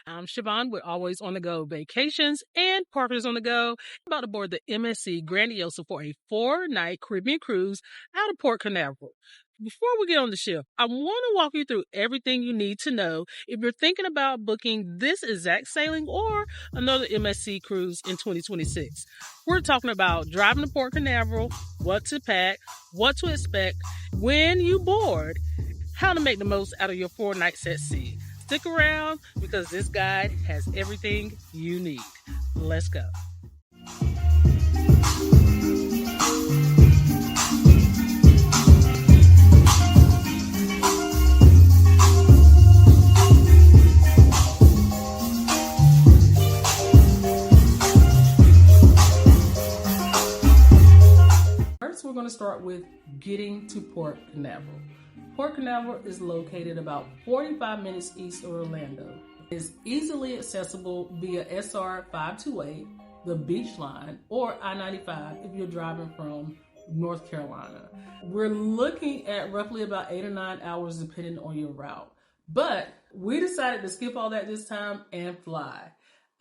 I'm Siobhan with Always on the Go Vacations and Partners on the Go. I'm about to board the MSC Grandiosa for a 4-night Caribbean cruise out of Port Canaveral. Before we get on the ship, I want to walk you through everything you need to know if you're thinking about booking this exact sailing or another MSC cruise in 2026. We're talking about driving to Port Canaveral, what to pack, what to expect when you board, how to make the most out of your 4 nights at sea. Stick around because this guide has everything you need. Let's go. First, we're going to start with getting to Port Canaveral. Port Canaveral is located about 45 minutes east of Orlando. It is easily accessible via SR 528, the Beach Line, or I-95 if you're driving from North Carolina. We're looking at roughly about 8 or 9 hours depending on your route. But we decided to skip all that this time and fly.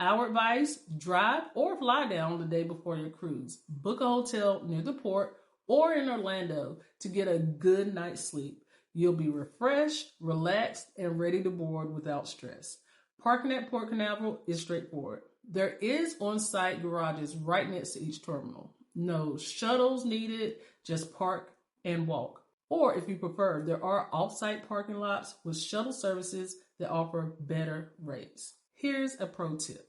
Our advice, drive or fly down the day before your cruise. Book a hotel near the port or in Orlando to get a good night's sleep. You'll be refreshed, relaxed, and ready to board without stress. Parking at Port Canaveral is straightforward. There is on-site garages right next to each terminal. No shuttles needed, just park and walk. Or if you prefer, there are off-site parking lots with shuttle services that offer better rates. Here's a pro tip.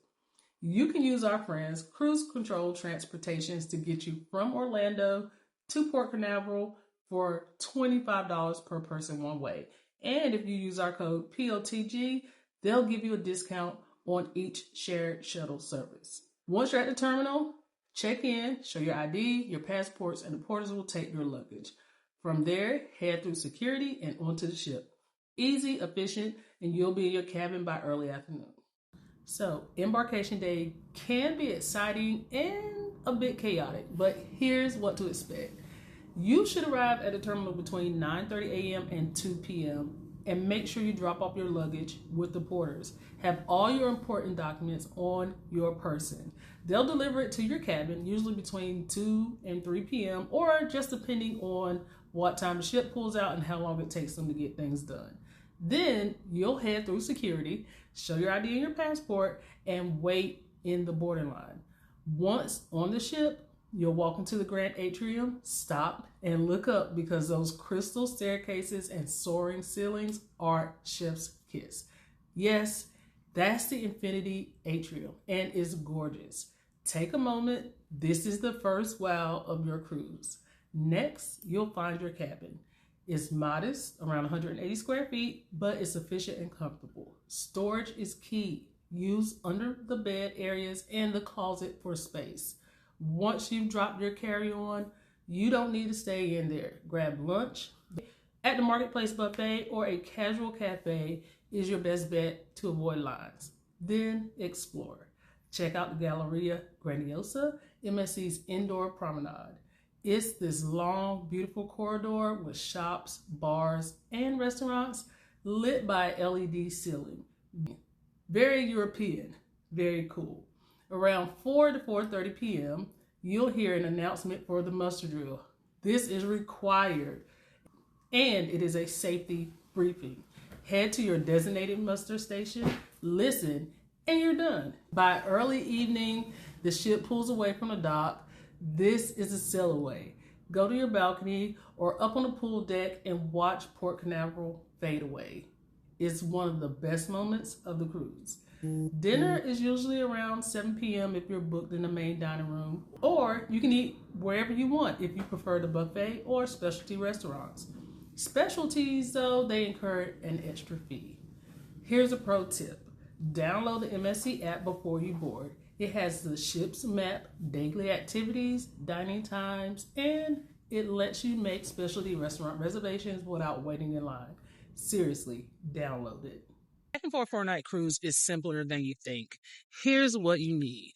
You can use our friends Cruise Control Transportations to get you from Orlando to Port Canaveral for $25 per person one way. And if you use our code POTG, they'll give you a discount on each shared shuttle service. Once you're at the terminal, check in, show your ID, your passports, and the porters will take your luggage. From there, head through security and onto the ship. Easy, efficient, and you'll be in your cabin by early afternoon. So, embarkation day can be exciting and a bit chaotic, but here's what to expect. You should arrive at the terminal between 9:30 a.m. and 2 p.m. and make sure you drop off your luggage with the porters. Have all your important documents on your person. They'll deliver it to your cabin, usually between 2 and 3 p.m. or just depending on what time the ship pulls out and how long it takes them to get things done. Then you'll head through security, show your ID and your passport, and wait in the boarding line. Once on the ship, you'll walk into the Grand Atrium, stop, and look up because those crystal staircases and soaring ceilings are chef's kiss. Yes, that's the Infinity Atrium, and it's gorgeous. Take a moment. This is the first wow of your cruise. Next, you'll find your cabin. It's modest, around 180 square feet, but it's efficient and comfortable. Storage is key. Use under the bed areas and the closet for space. Once you've dropped your carry-on, you don't need to stay in there. Grab lunch at the Marketplace Buffet or a casual cafe is your best bet to avoid lines. Then explore. Check out the Galleria Grandiosa, MSC's indoor promenade. It's this long, beautiful corridor with shops, bars, and restaurants lit by LED ceiling. Very European, very cool. Around 4 to 4:30 p.m., you'll hear an announcement for the muster drill. This is required, and it is a safety briefing. Head to your designated muster station, listen, and you're done. By early evening, the ship pulls away from the dock. This is a sail away. Go to your balcony or up on the pool deck and watch Port Canaveral fade away. It's one of the best moments of the cruise. Dinner is usually around 7 p.m. if you're booked in the main dining room, or you can eat wherever you want if you prefer the buffet or specialty restaurants. Specialties, though, they incur an extra fee. Here's a pro tip. Download the MSC app before you board. It has the ship's map, daily activities, dining times, and it lets you make specialty restaurant reservations without waiting in line. Seriously, download it. Packing for a 4-night cruise is simpler than you think. Here's what you need.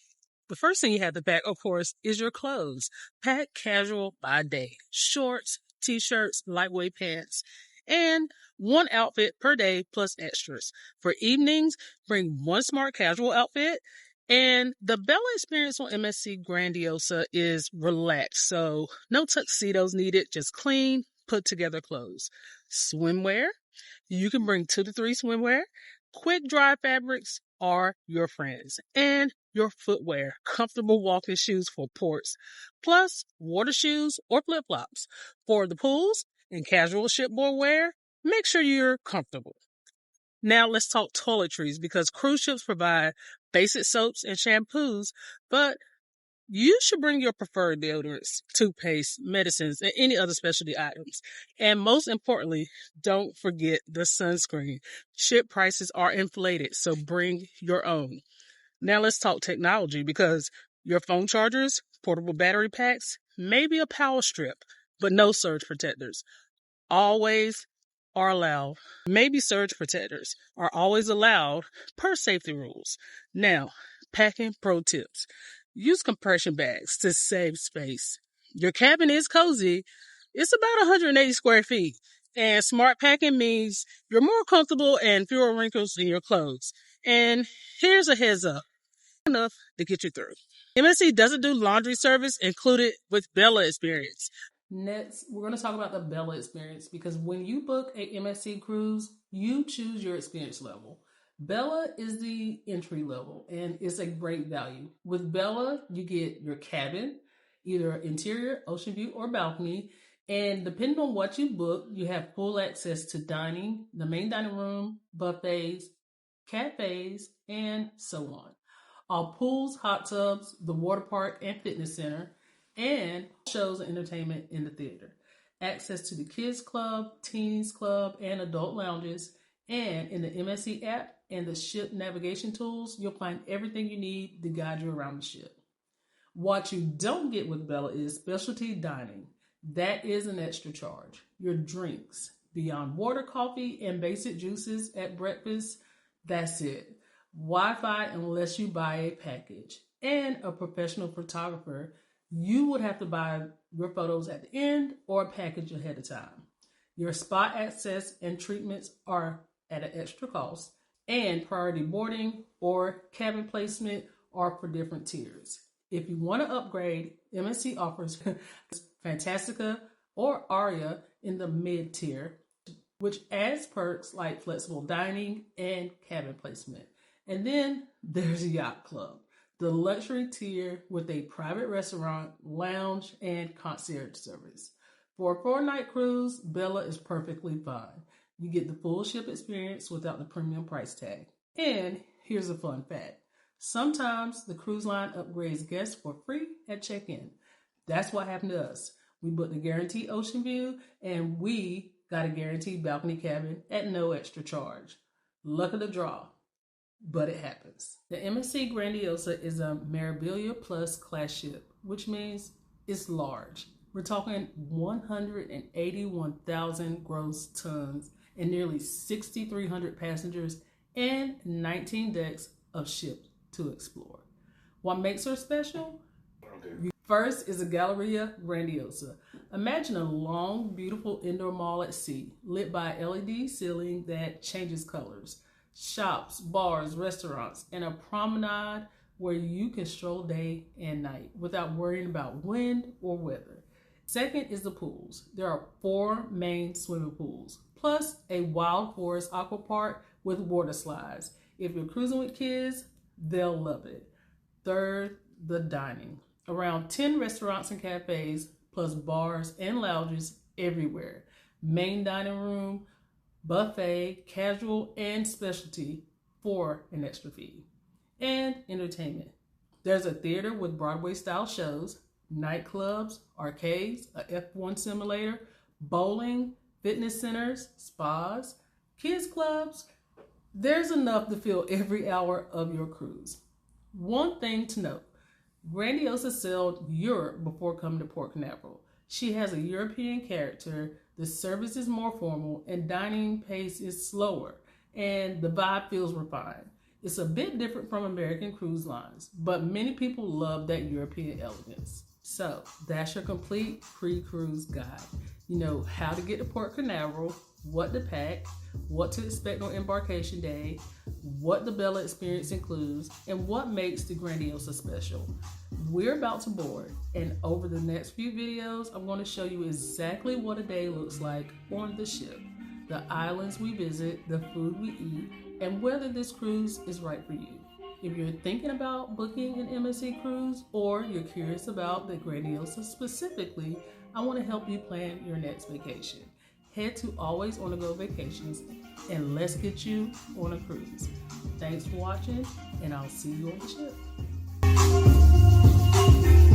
The first thing you have to pack, of course, is your clothes. Pack casual by day. Shorts, t-shirts, lightweight pants. and one outfit per day plus extras. For evenings, bring one smart casual outfit. And the Bella experience on MSC Grandiosa is relaxed, so no tuxedos needed, just clean, put together clothes. Swimwear, you can bring 2 to 3 swimwear. Quick dry fabrics are your friends. And your footwear, comfortable walking shoes for ports, plus water shoes or flip flops. For the pools and casual shipboard wear, make sure you're comfortable. Now let's talk toiletries because cruise ships provide basic soaps and shampoos, but you should bring your preferred deodorants, toothpaste, medicines, and any other specialty items. And most importantly, don't forget the sunscreen. Ship prices are inflated, so bring your own. Now let's talk technology because your phone chargers, portable battery packs, maybe a power strip, but no surge protectors. Always are allowed. Maybe surge protectors are always allowed per safety rules. Now, packing pro tips. Use compression bags to save space. Your cabin is cozy. It's about 180 square feet. And smart packing means you're more comfortable and fewer wrinkles in your clothes. And here's a heads up. Enough to get you through. MSC doesn't do laundry service included with Bella Experience. Next, we're going to talk about the Bella Experience because when you book a MSC cruise, you choose your experience level. Bella is the entry level and it's a great value. With Bella, you get your cabin, either interior, ocean view, or balcony. And depending on what you book, you have full access to dining, the main dining room, buffets, cafes, and so on. All pools, hot tubs, the water park and fitness center, and shows and entertainment in the theater. Access to the kids club, teens club, and adult lounges. And in the MSC app and the ship navigation tools, you'll find everything you need to guide you around the ship. What you don't get with Bella is specialty dining. That is an extra charge. Your drinks, beyond water, coffee, and basic juices at breakfast, that's it. Wi-Fi unless you buy a package. And a professional photographer, you would have to buy your photos at the end or a package ahead of time. Your spa access and treatments are at an extra cost, and priority boarding or cabin placement are for different tiers. If you want to upgrade, MSC offers Fantastica or Aria in the mid tier, which adds perks like flexible dining and cabin placement. And then there's Yacht Club, the luxury tier with a private restaurant, lounge, and concierge service. For a 4-night cruise, Bella is perfectly fine. You get the full ship experience without the premium price tag. And here's a fun fact. Sometimes the cruise line upgrades guests for free at check-in. That's what happened to us. We booked a guaranteed ocean view and we got a guaranteed balcony cabin at no extra charge. Luck of the draw, but it happens. The MSC Grandiosa is a Mirabilia Plus class ship, which means it's large. We're talking 181,000 gross tons and nearly 6,300 passengers and 19 decks of ships to explore. What makes her special? First is a Galleria Grandiosa. Imagine a long, beautiful indoor mall at sea, lit by LED ceiling that changes colors. Shops, bars, restaurants, and a promenade where you can stroll day and night without worrying about wind or weather. Second is the pools. There are 4 main swimming pools, plus a wild forest aqua park with water slides. If you're cruising with kids, they'll love it. Third, the dining. Around 10 restaurants and cafes, plus bars and lounges everywhere. Main dining room, buffet, casual, and specialty for an extra fee. And entertainment. There's a theater with Broadway-style shows, nightclubs, arcades, a F1 simulator, bowling, fitness centers, spas, kids clubs. There's enough to fill every hour of your cruise. One thing to note, Grandiosa sailed Europe before coming to Port Canaveral. She has a European character, the service is more formal, and dining pace is slower, and the vibe feels refined. It's a bit different from American cruise lines, but many people love that European elegance. So that's your complete pre-cruise guide. You know how to get to Port Canaveral, what to pack, what to expect on embarkation day, what the Bella experience includes, and what makes the Grandiosa special. We're about to board, and over the next few videos, I'm going to show you exactly what a day looks like on the ship, the islands we visit, the food we eat, and whether this cruise is right for you. If you're thinking about booking an MSC cruise, or you're curious about the Grandiosa specifically, I want to help you plan your next vacation. Head to Always On The Go Vacations and let's get you on a cruise. Thanks for watching, and I'll see you on the ship.